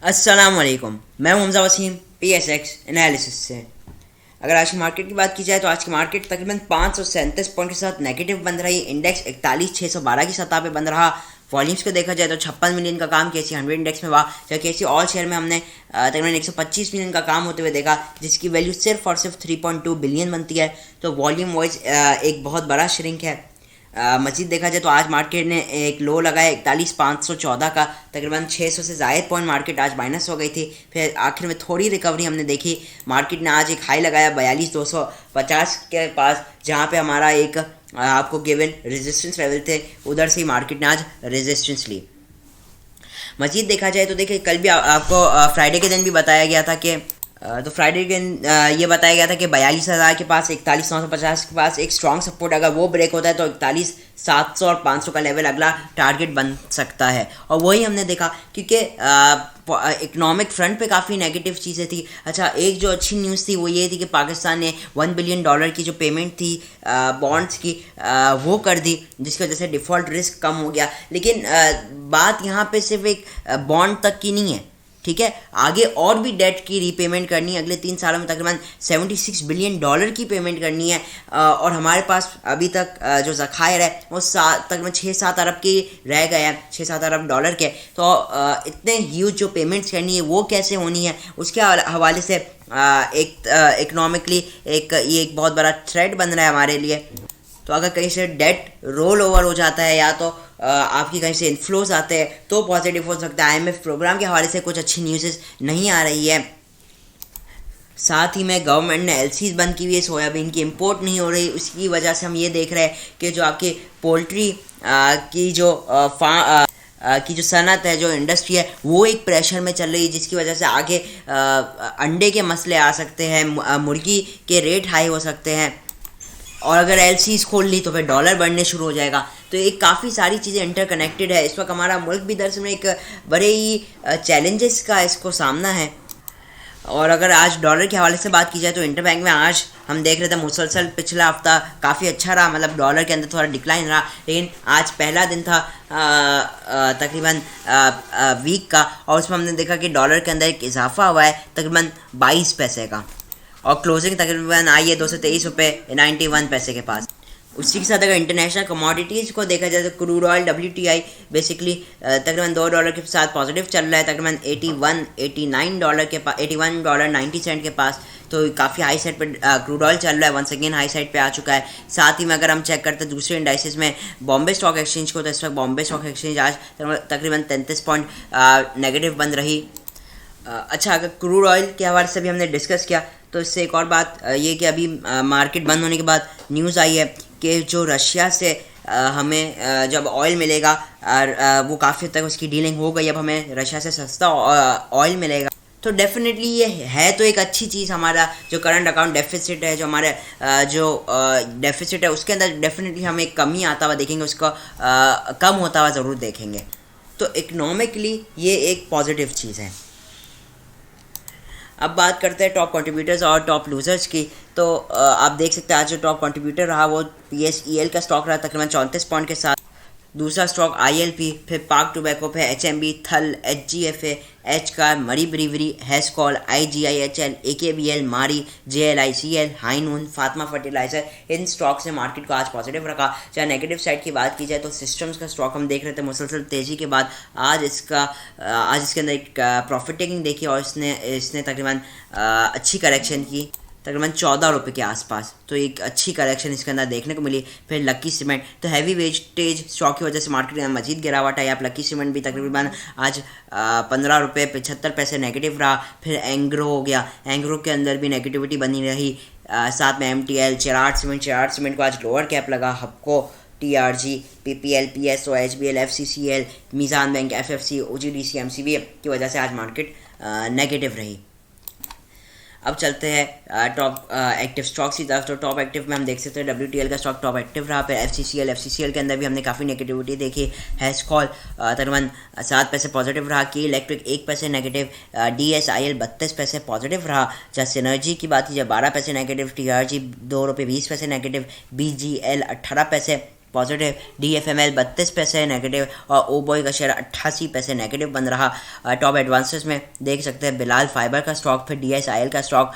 अस्सलाम वालेकुम। मैं हूं हमजा वसीम PSX एनालिसिस से। अगर आज की मार्केट की बात की जाए तो आज की मार्केट तकरीबन 537 पॉइंट के साथ नेगेटिव बंद रही। इंडेक्स 41,612 की सतह पे बंद रहा। वॉल्यूम्स को देखा जाए तो 56 मिलियन का काम KC 100 इंडेक्स में हुआ, जबकि KC ऑल शेयर में हमने तकरीबन 125 मिलियन का काम होते हुए देखा, जिसकी वैल्यू सिर्फ और सिर्फ 3.2 बिलियन बनती है। तो वॉल्यूम वाइज एक बहुत बड़ा श्रिंक है। मजीद देखा जाए तो आज मार्केट ने एक लो लगाया 41,514 का, तकरीबन 600 से ज़ायद पॉइंट मार्केट आज माइनस हो गई थी। फिर आखिर में थोड़ी रिकवरी हमने देखी। मार्केट ने आज एक हाई लगाया 42,250 के पास, जहां पे हमारा एक आपको गिवन रेजिस्टेंस लेवल थे, उधर से ही मार्केट ने आज रेजिस्टेंस ली। मजीद देखा जाए तो देखिए, कल भी आपको फ्राइडे के दिन भी बताया गया था कि तो फ्राइडे के दिन ये बताया गया था कि 42,000 के पास 41,950 के पास एक स्ट्रॉन्ग सपोर्ट अगर वो ब्रेक होता है तो 41,700 और 500 का लेवल अगला टारगेट बन सकता है। और वही हमने देखा, क्योंकि इकोनॉमिक फ्रंट पे काफ़ी नेगेटिव चीज़ें थी। अच्छा, एक जो अच्छी न्यूज़ थी वो ये थी कि पाकिस्तान ने $1 बिलियन की जो पेमेंट थी बॉन्ड्स की वो कर दी, जिसकी वजह से डिफ़ॉल्ट रिस्क कम हो गया। लेकिन बात यहाँ पे सिर्फ एक बॉन्ड तक की नहीं है, ठीक है। आगे और भी डेट की रीपेमेंट करनी है। अगले 3 सालों में तकरीबन $76 बिलियन की पेमेंट करनी है। और हमारे पास अभी तक जो ज़खायर है वो तकरीबन 6-7 अरब की रह गए हैं, 6-7 अरब डॉलर के। तो इतने ह्यूज जो पेमेंट्स करनी है वो कैसे होनी है, उसके हवाले से एक इकोनॉमिकली ये एक बहुत बड़ा थ्रेट बन रहा है हमारे लिए। तो अगर कहीं से डेट रोल ओवर हो जाता है या तो आपकी कहीं से इन्फ्लोज आते हैं तो पॉजिटिव हो सकता है। IMF प्रोग्राम के हवाले से कुछ अच्छी न्यूज़ नहीं आ रही है। साथ ही में गवर्नमेंट ने LCs बंद की हुई है, सोयाबीन की इंपोर्ट नहीं हो रही। उसकी वजह से हम ये देख रहे हैं कि जो आपकी पोल्ट्री की जो सनत है, जो इंडस्ट्री है, वो एक प्रेशर में चल रही है, जिसकी वजह से आगे अंडे के मसले आ सकते हैं, मुर्गी के रेट हाई हो सकते हैं। और अगर LCs खोल ली तो फिर डॉलर बढ़ने शुरू हो जाएगा। तो एक काफ़ी सारी चीज़ें इंटरकनेक्टेड है। इस वक्त हमारा मुल्क भी दरअसल में एक बड़े ही चैलेंजेस का इसको सामना है। और अगर आज डॉलर के हवाले से बात की जाए तो इंटर बैंक में आज हम देख रहे थे मुसलसल पिछला हफ्ता काफ़ी अच्छा रहा, मतलब डॉलर के अंदर थोड़ा डिक्लाइन रहा। लेकिन आज पहला दिन था तकरीबन वीक का, और उसमें हमने देखा कि डॉलर के अंदर एक इजाफा हुआ है तकरीबन 22 पैसे का, और क्लोजिंग तकरीबन आई है $223.91 के पास। उसी के साथ अगर इंटरनेशनल कमोडिटीज़ को देखा जाए तो क्रूड ऑयल WTI बेसिकली तकरीबन $2 के साथ पॉजिटिव चल रहा है, तकरीबन $81-89 के पास, $81.90 के पास। तो काफ़ी हाई साइड पर क्रूड ऑयल चल रहा है, वंस अगेन हाई साइड पे आ चुका है। साथ ही में अगर हम चेक करते हैं दूसरे इंडाइसिस में बॉम्बे स्टॉक एक्सचेंज को, तो इस वक्त बॉम्बे स्टॉक एक्सचेंज आज तकरीबन 33 पॉइंट नेगेटिव बंद रही। अच्छा, अगर क्रूड ऑयल के हवाले से भी हमने डिस्कस किया, तो इससे एक और बात ये कि अभी मार्केट बंद होने के बाद न्यूज़ आई है कि जो रशिया से हमें जब ऑयल मिलेगा, वो काफ़ी तक उसकी डीलिंग हो गई, अब हमें रशिया से सस्ता ऑयल मिलेगा। तो डेफिनेटली ये है तो एक अच्छी चीज़। हमारा जो करंट अकाउंट डेफिसिट है, जो हमारे जो डेफिसिट है, उसके अंदर डेफिनेटली हमें कमी आता हुआ देखेंगे, उसका कम होता हुआ ज़रूर देखेंगे। तो इकनॉमिकली ये एक पॉजिटिव चीज़ है। अब बात करते हैं टॉप कंट्रीब्यूटर्स और टॉप लूजर्स की। तो आप देख सकते हैं आज जो टॉप कंट्रीब्यूटर रहा वो PSEL का स्टॉक रहा तकरीबन 34 पॉइंट के साथ। दूसरा स्टॉक ILP, फिर पाक टोबैको, फिर HMB, थल, HGFA, HCAR, Murree brewery, Hascol, IGIHL, AKBL, Mari, JLICL, Highnoon, Fatima fertilizer, इन स्टॉक से मार्केट को आज पॉजिटिव रखा। चाहे नेगेटिव साइड की बात की जाए तो सिस्टम्स का स्टॉक हम देख रहे थे मुसलसल तेज़ी के बाद आज इसके अंदर एक प्रॉफिट टेकिंग देखी, और इसने तकरीबन अच्छी करेक्शन की तकरीबन ₹14 के आसपास। तो एक अच्छी करेक्शन इसके अंदर देखने को मिली। फिर लकी सीमेंट, तो हैवी वेस्टेज स्टॉक की वजह से मार्केट में मजीद गिरावट आई। आप लकी सीमेंट भी तकरीबन आज ₹15.75 नेगेटिव रहा। फिर एंग्रो हो गया, एंग्रो के अंदर भी नेगेटिविटी बनी रही। साथ में MTL, चिराग सीमेंट को आज लोअर कैप लगा। Hubco, TRG, PPL, PSO, HBL, FCCL, Meezan bank, FFC, OGDC, MCB की वजह से आज मार्केट नेगेटिव रही। अब चलते हैं टॉप एक्टिव स्टॉक्स की तरफ। तो टॉप एक्टिव में हम देख सकते हैं WTL का स्टॉक टॉप एक्टिव रहा। फिर FCCL के अंदर भी हमने काफ़ी नेगेटिविटी देखी। हेस्कॉल तकरीबन 7 पैसे पॉजिटिव रहा। की इलेक्ट्रिक 1 पैसे नेगेटिव। DSIL 32 पैसे पॉजिटिव रहा। जहाँ सिनर्जी की बात की जाए 12 पैसे नेगेटिव। TRG ₹2.20 negative. BGL 18 पैसे पॉजिटिव, DFML 32 पैसे नेगेटिव और ओबॉय का शेयर 88 पैसे नेगेटिव बन रहा। टॉप एडवांसेस में देख सकते हैं बिलाल फाइबर का स्टॉक, फिर DSIL का स्टॉक,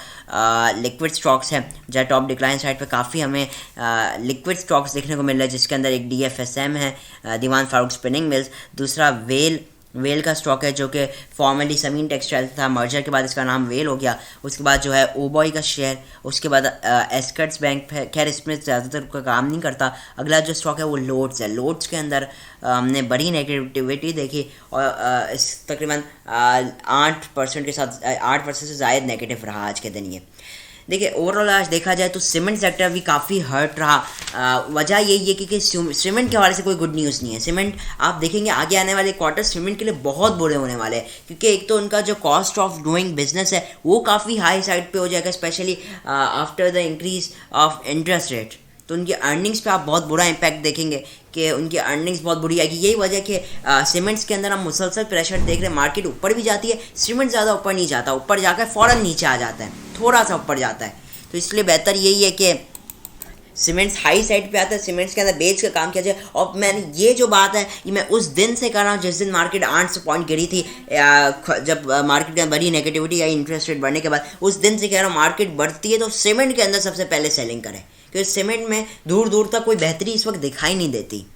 लिक्विड स्टॉक्स हैं जहाँ टॉप डिक्लाइन साइड पे काफ़ी हमें लिक्विड स्टॉक्स देखने को मिल रहा है, जिसके अंदर एक DFSM है, दीवान फारूक स्पिनिंग मिल्स, दूसरा वेल का स्टॉक है जो कि फॉर्मली समीन टेक्सटाइल था, मर्जर के बाद इसका नाम वेल हो गया। उसके बाद जो है ओबॉय का शेयर, उसके बाद एस्कर्ट्स बैंक, खैर इसमें ज़्यादातर का काम नहीं करता। अगला जो स्टॉक है वो लोड्स है। लोड्स के अंदर हमने बड़ी नेगेटिविटी देखी और इस तकरीबन 8% के साथ 8% से ज़ायद नेगेटिव रहा आज के दिन ये। देखिए ओवरऑल आज देखा जाए तो सीमेंट सेक्टर भी काफ़ी हर्ट रहा। वजह यही है कि सीमेंट के हवाले से कोई गुड न्यूज़ नहीं है। सीमेंट आप देखेंगे आगे आने वाले क्वार्टर सीमेंट के लिए बहुत बुरे होने वाले हैं, क्योंकि एक तो उनका जो कॉस्ट ऑफ डूइंग बिजनेस है वो काफ़ी हाई साइड पे हो जाएगा, specially after the increase of interest rate. तो उनकी अर्निंग्स पे आप बहुत बुरा इम्पैक्ट देखेंगे कि उनकी अर्निंग्स बहुत बुरी आएगी। यही वजह कि सीमेंट्स के अंदर हम मुसलसल प्रेशर देख रहे हैं। मार्केट ऊपर भी जाती है, सीमेंट ज़्यादा ऊपर नहीं जाता, ऊपर जाकर फ़ौरन नीचे आ जाता है, थोड़ा सा ऊपर जाता है। तो इसलिए बेहतर यही है कि सीमेंट्स हाई साइड पे आता है, सीमेंट्स के अंदर बेच का काम किया जाए। और मैंने ये जो बात है ये मैं उस दिन से कर रहा हूँ जिस दिन मार्केट 800 पॉइंट गिरी थी, जब मार्केट के अंदर बड़ी नेगेटिविटी आई इंटरेस्ट रेट बढ़ने के बाद। उस दिन से कह रहा हूँ मार्केट बढ़ती है तो सीमेंट के अंदर सबसे पहले सेलिंग करें, क्योंकि सीमेंट में दूर दूर तक कोई बेहतरी इस वक्त दिखाई नहीं देती।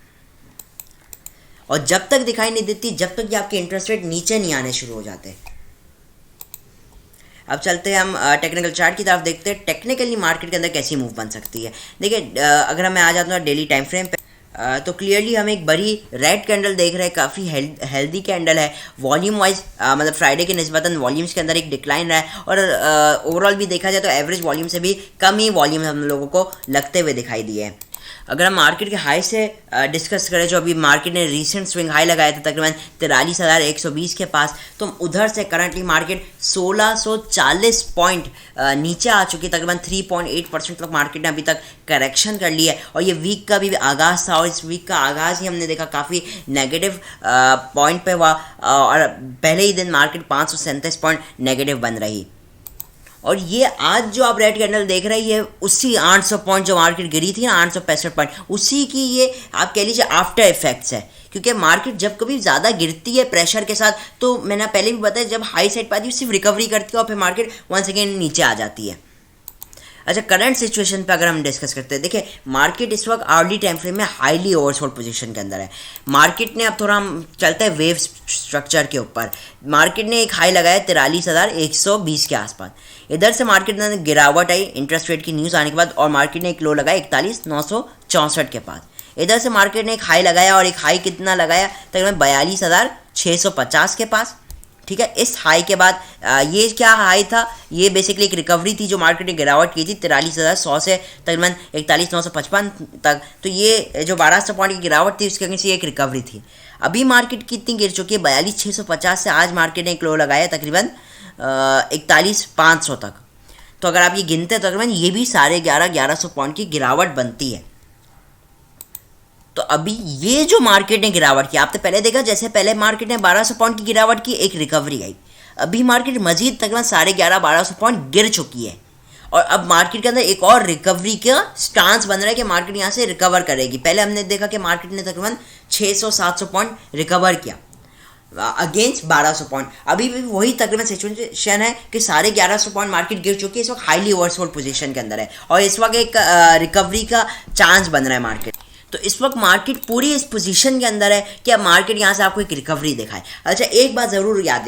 और जब तक दिखाई नहीं देती, जब तक कि आपके इंटरेस्ट रेट नीचे नहीं आने शुरू हो जाते। अब चलते हैं हम टेक्निकल चार्ट की तरफ, देखते हैं टेक्निकली मार्केट के अंदर कैसी मूव बन सकती है। देखिए अगर मैं आ जाता हूँ डेली टाइम फ्रेम पे, तो क्लियरली हम एक बड़ी रेड कैंडल देख रहे हैं, काफ़ी हेल्दी कैंडल है। वॉल्यूम वाइज मतलब फ्राइडे के निस्बतन वॉल्यूम्स के अंदर एक डिक्लाइन रहा है, और ओवरऑल भी देखा जाए तो एवरेज वॉल्यूम से भी कम ही वॉल्यूम हम लोगों को लगते हुए दिखाई दिए हैं। अगर हम मार्केट के हाई से डिस्कस करें, जो अभी मार्केट ने रीसेंट स्विंग हाई लगाया था तकरीबन 43,120 के पास, तो उधर से करंटली मार्केट 1640 पॉइंट नीचे आ चुकी है। तकरीबन 3.8% तक मार्केट ने अभी तक करेक्शन कर लिया है। और ये वीक का भी आगाज़ था, और इस वीक का आगाज़ ही हमने देखा काफ़ी नेगेटिव पॉइंट पे हुआ, और पहले ही दिन मार्केट 537 पॉइंट नेगेटिव बन रही। और ये आज जो आप रेड कैंडल देख रही है उसी 800 पॉइंट जो मार्केट गिरी थी ना, 865 पॉइंट, उसी की ये आप कह लीजिए आफ्टर इफेक्ट्स है। क्योंकि मार्केट जब कभी ज़्यादा गिरती है प्रेशर के साथ, तो मैंने पहले भी बताया जब हाई साइड पर आती है सिर्फ रिकवरी करती है और फिर मार्केट वंस अगेन नीचे आ जाती है। अच्छा, करंट सिचुएशन पे अगर हम डिस्कस करते हैं, देखिए मार्केट इस वक्त अर्ली टाइम फ्रेम में हाईली ओवरसोल्ड पोजीशन के अंदर है। मार्केट ने अब थोड़ा हम चलते हैं वेव स्ट्रक्चर के ऊपर, मार्केट ने एक हाई लगाया 43,120 के आसपास। इधर से मार्केट में गिरावट आई इंटरेस्ट रेट की न्यूज़ आने के बाद, और मार्केट ने एक लो लगाया 41,964 के पास। इधर से मार्केट ने एक हाई लगाया, और एक हाई कितना लगाया तकरीबन 42,650 के पास। ठीक है, इस हाई के बाद ये क्या हाई था, ये बेसिकली एक रिकवरी थी जो मार्केट ने गिरावट की थी 43,100 से तकरीबन 41,955 तक। तो ये जो 1200 पॉइंट की गिरावट थी उसके अगेंस्ट ये एक रिकवरी थी। अभी मार्केट कितनी गिर चुकी है, 42,650 से आज मार्केट ने एक लो लगाया तकरीबन 41,500 तक। तो अगर आप ये गिनते हैं तकरीबन ये भी 1150 पॉइंट की गिरावट बनती है। तो अभी ये जो मार्केट ने गिरावट की, आपने पहले देखा जैसे पहले मार्केट ने 1200 पॉइंट की गिरावट की, एक रिकवरी आई। अभी मार्केट मजीद तकरीबन 11,500-1200 पॉइंट गिर चुकी है, और अब मार्केट के अंदर एक और रिकवरी का स्टांस बन रहा है कि मार्केट यहाँ से रिकवर करेगी। पहले हमने देखा कि मार्केट ने तकरीबन 600-700 पॉइंट रिकवर किया अगेंस्ट 1200 पॉइंट। अभी भी वही तकरीबन सिचुएशन है कि 1150 पॉइंट मार्केट गिर चुकी है, इस वक्त हाईली ओवरसोल्ड पोजीशन के अंदर है, और इस वक्त एक रिकवरी का चांस बन रहा है मार्केट। तो इस वक्त मार्केट पूरी इस पोजीशन के अंदर है कि अब मार्केट यहाँ से आपको एक रिकवरी दिखाए। अच्छा, एक बात ज़रूर याद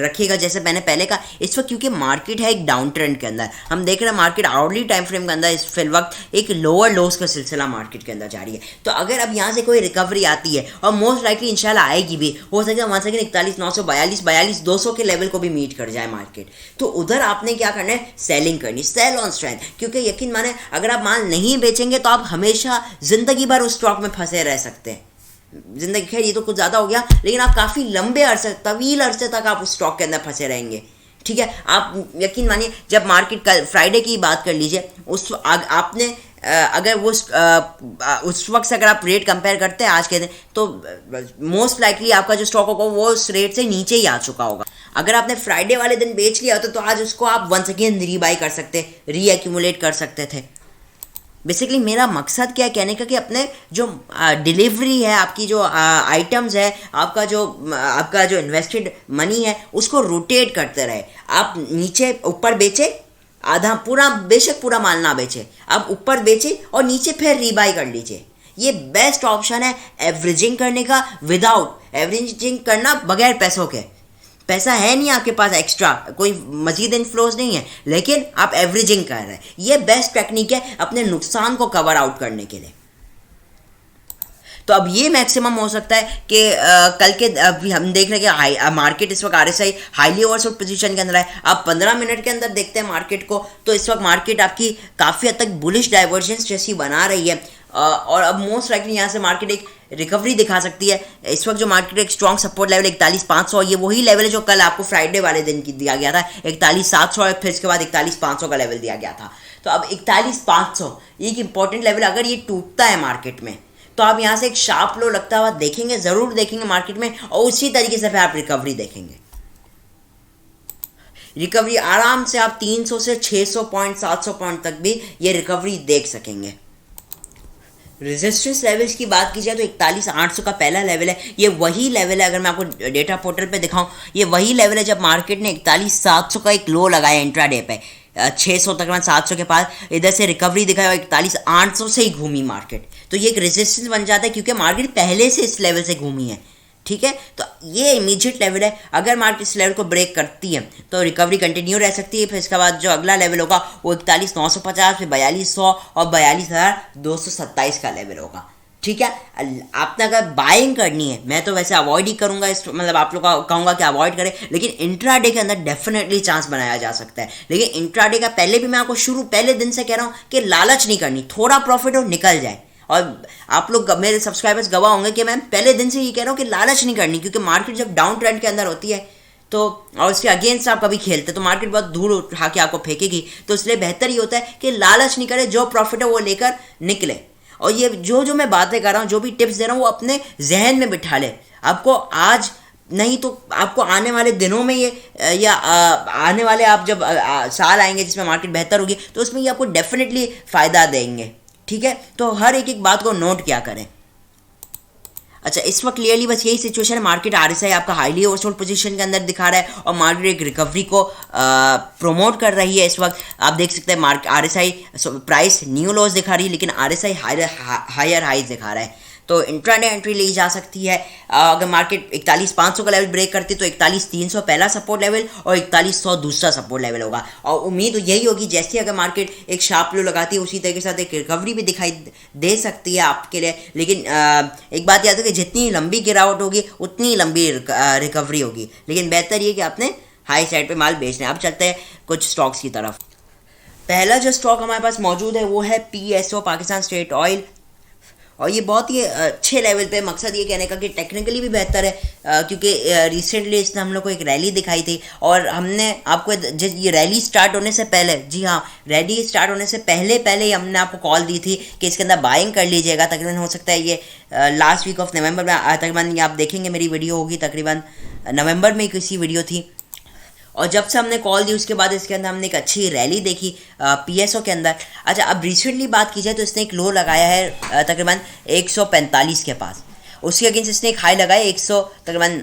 रखिएगा, जैसे मैंने पहले कहा, इस वक्त क्योंकि मार्केट है एक डाउन ट्रेंड के अंदर, हम देख रहे हैं मार्केट आवर्ली टाइम फ्रेम के अंदर इस फिल वक्त एक लोअर लोस का सिलसिला मार्केट के अंदर जारी है। तो अगर अब यहाँ से कोई रिकवरी आती है, और मोस्ट लाइकली इंशाल्लाह आएगी भी, हो सकता है वहाँ से 41,942 42,200 के लेवल को भी मीट कर जाए मार्केट, तो उधर आपने क्या करना है, सेलिंग करनी, सेल ऑन स्ट्रेंथ। क्योंकि यकीन माने अगर आप माल नहीं बेचेंगे तो आप हमेशा ज़िंदगी भर उस स्टॉक में फंसे रह सकते हैं। जिंदगी, खैर ये तो कुछ ज़्यादा हो गया, लेकिन आप काफ़ी लंबे अरसे, तवील अरसे तक आप उस स्टॉक के अंदर फंसे रहेंगे। ठीक है, आप यकीन मानिए जब मार्केट कल फ्राइडे की बात कर लीजिए, उस आपने अगर वो उस वक्त से अगर आप रेट कंपेयर करते हैं आज के दिन, तो मोस्ट लाइकली आपका जो स्टॉक होगा वो उस रेट से नीचे ही आ चुका होगा। अगर आपने फ्राइडे वाले दिन बेच लिया होता तो आज उसको आप वंस अगेन रीबाई कर सकते, री एक्यूमुलेट कर सकते थे। बेसिकली मेरा मकसद क्या है कहने का कि अपने जो डिलीवरी है, आपकी जो आइटम्स है, आपका जो इन्वेस्टेड मनी है उसको रोटेट करते रहे। आप नीचे ऊपर बेचे, आधा पूरा, बेशक पूरा माल ना बेचे, आप ऊपर बेचे और नीचे फिर रीबाई कर लीजिए। ये बेस्ट ऑप्शन है एवरेजिंग करने का, विदाउट एवरेजिंग करना, बगैर पैसों के। पैसा है नहीं आपके पास एक्स्ट्रा, कोई मजीद इनफ्लोज नहीं है, लेकिन आप एवरेजिंग कर रहे हैं। ये बेस्ट टेक्निक है अपने नुकसान को कवर आउट करने के लिए। तो अब ये मैक्सिमम हो सकता है कि कल के अभी हम देख रहे हैं कि मार्केट इस वक्त आरएसआई हाईली ओवरसोल्ड पोजीशन के अंदर है। आप 15 मिनट के अंदर देखते हैं मार्केट को, तो इस वक्त मार्केट आपकी काफ़ी हद तक बुलिश डाइवर्जेंस जैसी बना रही है, और अब मोस्ट लाइकली यहाँ से मार्केट एक रिकवरी दिखा सकती है। इस वक्त जो मार्केट एक स्ट्रॉन्ग सपोर्ट लेवल 41,500, ये वही लेवल है जो कल आपको फ्राइडे वाले दिन की दिया गया था, 41,700, फिर इसके बाद 41,500 का लेवल दिया गया था। तो अब 41,500 एक इंपॉर्टेंट लेवल, अगर ये टूटता है मार्केट में तो आप यहाँ से एक शार्प लो लगता हुआ देखेंगे, ज़रूर देखेंगे मार्केट में, और उसी तरीके से फिर आप रिकवरी देखेंगे। रिकवरी आराम से आप 300 से 600 पॉइंट, 700 पॉइंट तक भी ये रिकवरी देख सकेंगे। रेजिस्टेंस लेवल्स की बात की जाए तो 41,800 का पहला लेवल है। ये वही लेवल है, अगर मैं आपको डेटा पोर्टल पे दिखाऊं, ये वही लेवल है जब मार्केट ने 41,700 का एक लो लगाया इंट्राडे पे, 600 तकरीबन 700 के पास इधर से रिकवरी दिखाया और 41,800 से ही घूमी मार्केट। तो ये एक रेजिस्टेंस बन जाता है क्योंकि मार्केट पहले से इस लेवल से घूमी है, ठीक है। तो ये इमीडिएट लेवल है, अगर मार्केट इस लेवल को ब्रेक करती है तो रिकवरी कंटिन्यू रह सकती है। फिर इसके बाद जो अगला लेवल होगा वो 41,950, फिर 4200 और 42,227 का लेवल होगा, ठीक है। आपने अगर बाइंग करनी है, मैं तो वैसे अवॉइड ही करूंगा इस, मतलब आप लोग का कहूँगा कि अवॉइड करें, लेकिन इंट्राडे के अंदर डेफिनेटली चांस बनाया जा सकता है। लेकिन इंट्राडे का पहले भी मैं आपको पहले दिन से कह रहा हूँ कि लालच नहीं करनी, थोड़ा प्रॉफिट हो निकल जाए। और आप लोग मेरे सब्सक्राइबर्स गवाह होंगे कि मैं पहले दिन से ये कह रहा हूँ कि लालच नहीं करनी, क्योंकि मार्केट जब डाउन ट्रेंड के अंदर होती है तो, और उसके अगेंस्ट आप कभी खेलते तो मार्केट बहुत धूल उठा के आपको फेंकेगी। तो इसलिए बेहतर ये होता है कि लालच नहीं करे, जो प्रॉफिट है वो लेकर निकले। और ये जो मैं बातें कर रहा हूँ, जो भी टिप्स दे रहा हूँ, वो अपने जहन में बिठा ले। आपको आज नहीं तो आपको आने वाले दिनों में ये, या आने वाले आप जब साल आएंगे जिसमें मार्केट बेहतर होगी, तो उसमें ये आपको डेफिनेटली फ़ायदा देंगे, ठीक है। तो हर एक बात को नोट क्या करें। अच्छा, इस वक्त क्लियरली बस यही सिचुएशन है, मार्केट आरएसआई आपका हाईली ओवरसोल्ड पोजीशन के अंदर दिखा रहा है और मार्केट एक रिकवरी को प्रमोट कर रही है। इस वक्त आप देख सकते हैं मार्केट आरएसआई प्राइस न्यू लोज दिखा रही है, लेकिन आरएसआई हायर हाइज दिखा रहा है। तो इंट्राडे एंट्री ली जा सकती है। अगर मार्केट 41,500 का लेवल ब्रेक करती है तो 41,300 पहला सपोर्ट लेवल और 4100 दूसरा सपोर्ट लेवल होगा। और उम्मीद यही होगी जैसे अगर मार्केट एक शार्प लो लगाती है उसी तरीके के साथ एक रिकवरी भी दिखाई दे सकती है आपके लिए। लेकिन एक बात याद है कि जितनी लंबी गिरावट होगी उतनी लंबी रिकवरी होगी, लेकिन बेहतर ये कि आपने हाई साइड पे माल बेचना है। अब चलते हैं कुछ स्टॉक्स की तरफ। पहला जो स्टॉक हमारे पास मौजूद है वो है PSO, पाकिस्तान स्टेट ऑयल। और ये बहुत ही अच्छे लेवल पे, मकसद ये कहने का कि टेक्निकली भी बेहतर है, क्योंकि रिसेंटली इसने हम लोग को एक रैली दिखाई थी और हमने आपको ये रैली स्टार्ट होने से पहले, जी हाँ, रैली स्टार्ट होने से पहले ही हमने आपको कॉल दी थी कि इसके अंदर बाइंग कर लीजिएगा। तकरीबन हो सकता है ये लास्ट वीक ऑफ नवंबर में, तकरीबन ये आप देखेंगे मेरी वीडियो होगी तकरीबन नवंबर में किसी वीडियो थी। और जब से हमने कॉल दी उसके बाद इसके अंदर हमने एक अच्छी रैली देखी PSO के अंदर। अच्छा, अब रिसेंटली बात की जाए तो इसने एक लो लगाया है तकरीबन 145 के पास, उसके अगेंस्ट इसने एक हाई लगाया 100 तकरीबन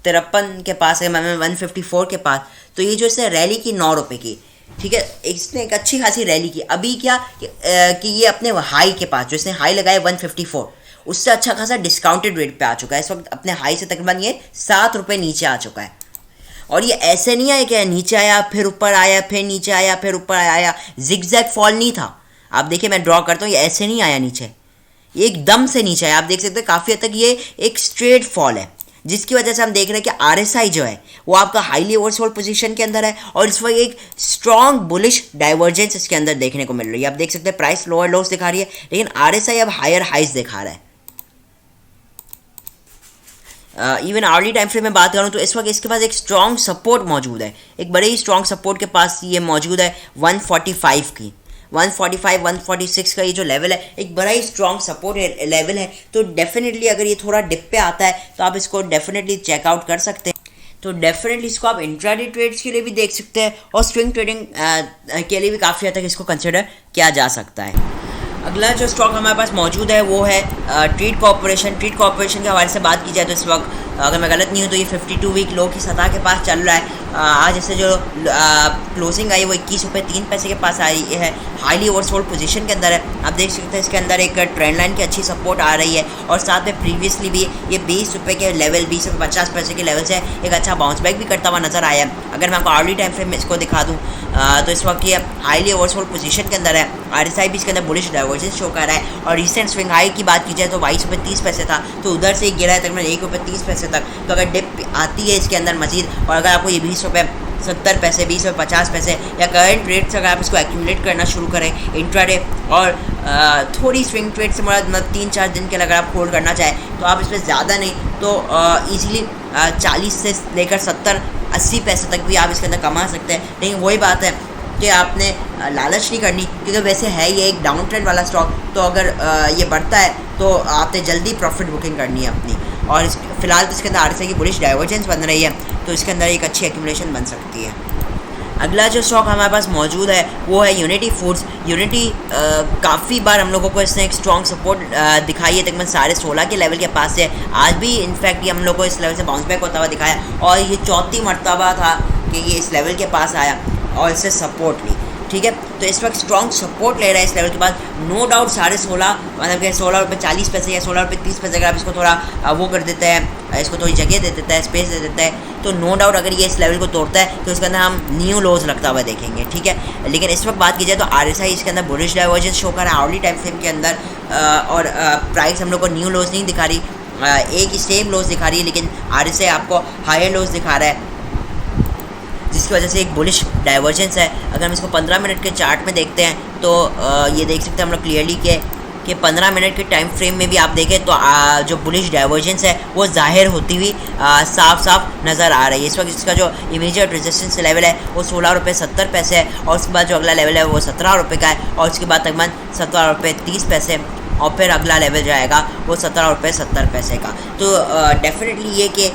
53 के पास, 154 के पास। तो ये जो इसने रैली की 9 रुपये की, ठीक है, इसने एक अच्छी खासी रैली की। अभी क्या कि ये अपने हाई के पास जो इसने हाई लगाया 154, उससे अच्छा खासा डिस्काउंटेड रेट पे आ चुका है। इस वक्त अपने हाई से तकरीबन ये 7 रुपये नीचे आ चुका है। और ये ऐसे नहीं है कि नीचे आया फिर ऊपर आया फिर नीचे आया फिर ऊपर आया, जिगजैग फॉल नहीं था। आप देखिए मैं ड्रॉ करता हूँ, ये ऐसे नहीं आया नीचे, ये एकदम से नीचे आया। आप देख सकते हैं काफ़ी हद तक ये एक स्ट्रेट फॉल है, जिसकी वजह से हम देख रहे हैं कि RSI जो है वो आपका हाईली ओवरसोल्ड पोजीशन के अंदर है और इस वक्त एक स्ट्रॉन्ग बुलिश डाइवर्जेंस इसके अंदर देखने को मिल रही है। आप देख सकते हैं प्राइस लोअर लोस दिखा रही है, लेकिन RSI अब हायर हाइज दिखा रहा है। इवन अर्ली टाइम फ्रेम में बात करूँ तो इस वक्त इसके पास एक स्ट्रॉन्ग सपोर्ट मौजूद है, एक बड़े ही स्ट्रॉन्ग सपोर्ट के पास ये मौजूद है 145 की, 145 146 का ये जो लेवल है एक बड़ा ही स्ट्रॉन्ग सपोर्ट लेवल है। तो डेफिनेटली अगर ये थोड़ा डिप पे आता है तो आप इसको डेफिनेटली चेकआउट कर सकते हैं। तो डेफिनेटली इसको आप इंट्राडे ट्रेड्स के लिए भी देख सकते हैं और स्विंग ट्रेडिंग के लिए भी काफ़ी हद तक इसको कंसिडर किया जा सकता है। अगला जो स्टॉक हमारे पास मौजूद है वो है ट्रीट कॉर्पोरेशन। ट्रीट कॉर्पोरेशन के हवाले से बात की जाए तो इस वक्त अगर मैं गलत नहीं हूँ तो ये 52 वीक लो की सतह के पास चल रहा है। आज जैसे जो क्लोजिंग आई वो 21 रुपये 3 पैसे के पास आई है। हाईली ओवरसोल्ड पोजीशन के अंदर है। आप देख सकते हैं इसके अंदर एक ट्रेंड लाइन की अच्छी सपोर्ट आ रही है और साथ में प्रीवियसली भी ये 20 रुपये के लेवल 20 रुपये 50 पैसे के लेवल से एक अच्छा बाउंस बैक भी करता हुआ नजर आया है। अगर मैं आपको आर्ली टाइम फ्रेम में इसको दिखा दूँ तो इस वक्त ये हाईली ओवरसोल्ड पोजीशन के अंदर है। RSI भी इसके अंदर बुलिश डाइवर्जेंस शो कर रहा है और रिसेंट स्विंग हाई की बात की जाए तो 22 रुपये 30 पैसे था, तो उधर से गिरा है तकरीबन 1 रुपये 30 पैसे तक। तो अगर डिप आती है इसके अंदर मजीद और अगर आपको ये 20 रुपये 70 पैसे 20 रुपये 50 पैसे या करंट रेट से अगर आप इसको एक्यूमुलेट करना शुरू करें इंट्राडे और थोड़ी स्विंग ट्रेड से मतलब 3-4 दिन के लिए अगर आप होल्ड करना चाहें तो आप इसमें ज़्यादा नहीं तो ईजिली 40 से लेकर 70-80 पैसे तक भी आप इसके अंदर कमा सकते हैं। लेकिन वही बात है कि आपने लालच नहीं करनी, क्योंकि वैसे है ये एक डाउन ट्रेंड वाला स्टॉक, तो अगर ये बढ़ता है तो आपने जल्दी प्रॉफिट बुकिंग करनी है अपनी। और फिलहाल तो इसके अंदर RSI की बुलिश डाइवर्जेंस बन रही है तो इसके अंदर एक अच्छी एक्यूमुलेशन बन सकती है। अगला जो स्टॉक हमारे पास मौजूद है वो है यूनिटी फूड्स। यूनिटी काफ़ी बार हम लोगों को इसने एक स्ट्रॉन्ग सपोर्ट दिखाई है तकरीबन 16.5 के लेवल के पास से। आज भी इनफैक्ट ये हम लोग को इस लेवल से बाउंस बैक होता हुआ दिखाया और ये चौथी मरतबा था कि ये इस लेवल के पास आया और इससे सपोर्ट ली। ठीक है, तो इस वक्त स्ट्रॉन्ग सपोर्ट ले रहा है इस लेवल के बाद। नो डाउट 16.5 मतलब कि 16 रुपये 40 पैसे या 16 रुपये 30 पैसे अगर आप इसको थोड़ा वो कर देते हैं, इसको थोड़ी जगह दे देता है, स्पेस दे देता है, तो नो डाउट अगर ये इस लेवल को तोड़ता है तो इसके अंदर हम न्यू लोज लगता हुआ देखेंगे। ठीक है, लेकिन इस वक्त बात की जाए तो RSI इसके अंदर बुलिश डाइवर्जेंस शो कर रहा है आवर्ली टाइम फ्रेम के अंदर और प्राइस हम लोग को न्यू लोज नहीं दिखा रही, एक ही सेम लोज दिखा रही है, लेकिन RSI आपको हायर लोज दिखा रहा है जिसकी वजह से एक बुलिश डाइवर्जेंस है। अगर हम इसको 15 मिनट के चार्ट में देखते हैं तो ये देख सकते हैं हम लोग क्लियरली कि 15 मिनट के टाइम फ्रेम में भी आप देखें तो जो बुलिश डाइवर्जेंस है वो जाहिर होती हुई साफ साफ नज़र आ रही है। इस वक्त इसका जो इमीडिएट रेजिस्टेंस लेवल है वो 16 रुपये 70 पैसे है और उसके बाद जो अगला लेवल है वो 17 रुपये का है और उसके बाद तकरीबन 17 रुपये 30 पैसे और फिर अगला लेवल जाएगा वो 17 रुपये 70 पैसे का। तो डेफिनेटली ये कि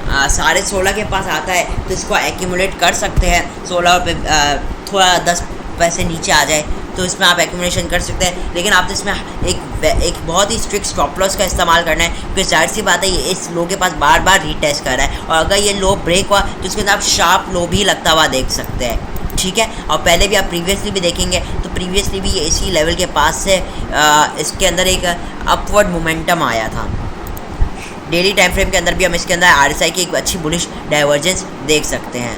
16.5 के पास आता है तो इसको एक्यूमुलेट कर सकते हैं। 16 रुपये थोड़ा 10 पैसे नीचे आ जाए तो इसमें आप एक्यूमुलेशन कर सकते हैं, लेकिन आपने इसमें एक बहुत ही स्ट्रिक्ट स्टॉप लॉस का इस्तेमाल करना है, क्योंकि जाहिर सी बात है ये इस लो के पास बार बार रीटेस्ट कर रहा है और अगर ये लो ब्रेक हुआ तो इसके अंदर आप शार्प लो भी लगता हुआ देख सकते हैं। ठीक है, और पहले भी आप प्रीवियसली भी देखेंगे तो प्रीवियसली भी ये इसी लेवल के पास से इसके अंदर एक अपवर्ड मोमेंटम आया था। डेली टाइम फ्रेम के अंदर भी हम इसके अंदर RSI की एक अच्छी बुलिश डाइवर्जेंस देख सकते हैं।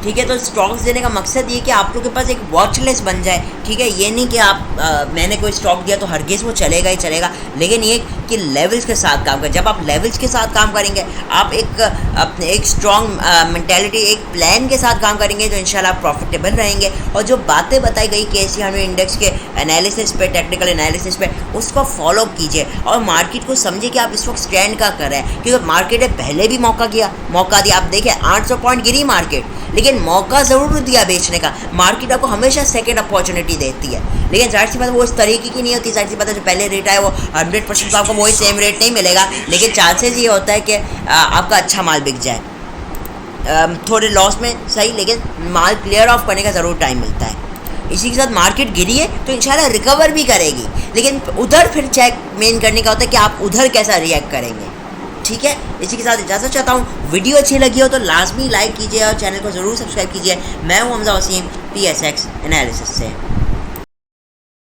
ठीक है, तो स्टॉक्स देने का मकसद ये कि आप लोग के पास एक वॉच लिस्ट बन जाए। ठीक है, ये नहीं कि आप मैंने कोई स्टॉक दिया तो हरगिज़ वो चलेगा ही चलेगा, लेकिन ये कि लेवल्स के साथ काम करें। जब आप लेवल्स के साथ काम करेंगे, आप अपने एक स्ट्रॉन्ग मेंटालिटी एक प्लान के साथ काम करेंगे तो इंशाल्लाह आप प्रॉफिटेबल रहेंगे। और जो बातें बताई गई KSE 100 इंडेक्स के एनालिसिस पे, टेक्निकल एनालिसिस पे, उसको फॉलो कीजिए और मार्केट को समझिए कि आप इस वक्त स्टैंड का कर रहे हैं, क्योंकि मार्केट ने पहले भी मौका दिया। आप देखें 800 पॉइंट गिरी मार्केट, लेकिन मौका ज़रूर दिया बेचने का। मार्केट आपको हमेशा सेकंड अपॉर्चुनिटी देती है, लेकिन जाहिर सी बात वो इस तरीके की नहीं होती। जाहिर सी बात है जो पहले रेट आए वो 100% तो आपको वही सेम रेट नहीं मिलेगा, लेकिन चांसेस ये होता है कि आपका अच्छा माल बिक जाए। थोड़े लॉस में सही, लेकिन माल क्लियर ऑफ करने का ज़रूर टाइम मिलता है। इसी के साथ मार्केट गिरी है तो इंशाल्लाह रिकवर भी करेगी, लेकिन उधर फिर चेक मेन करने का होता है कि आप उधर कैसा रिएक्ट करेंगे। ठीक है, इसी के साथ इजाज़त चाहता हूँ। वीडियो अच्छी लगी हो तो लाजमी लाइक कीजिए और चैनल को ज़रूर सब्सक्राइब कीजिए। मैं हूँ हमजा वसीम PSX एनालिसिस से।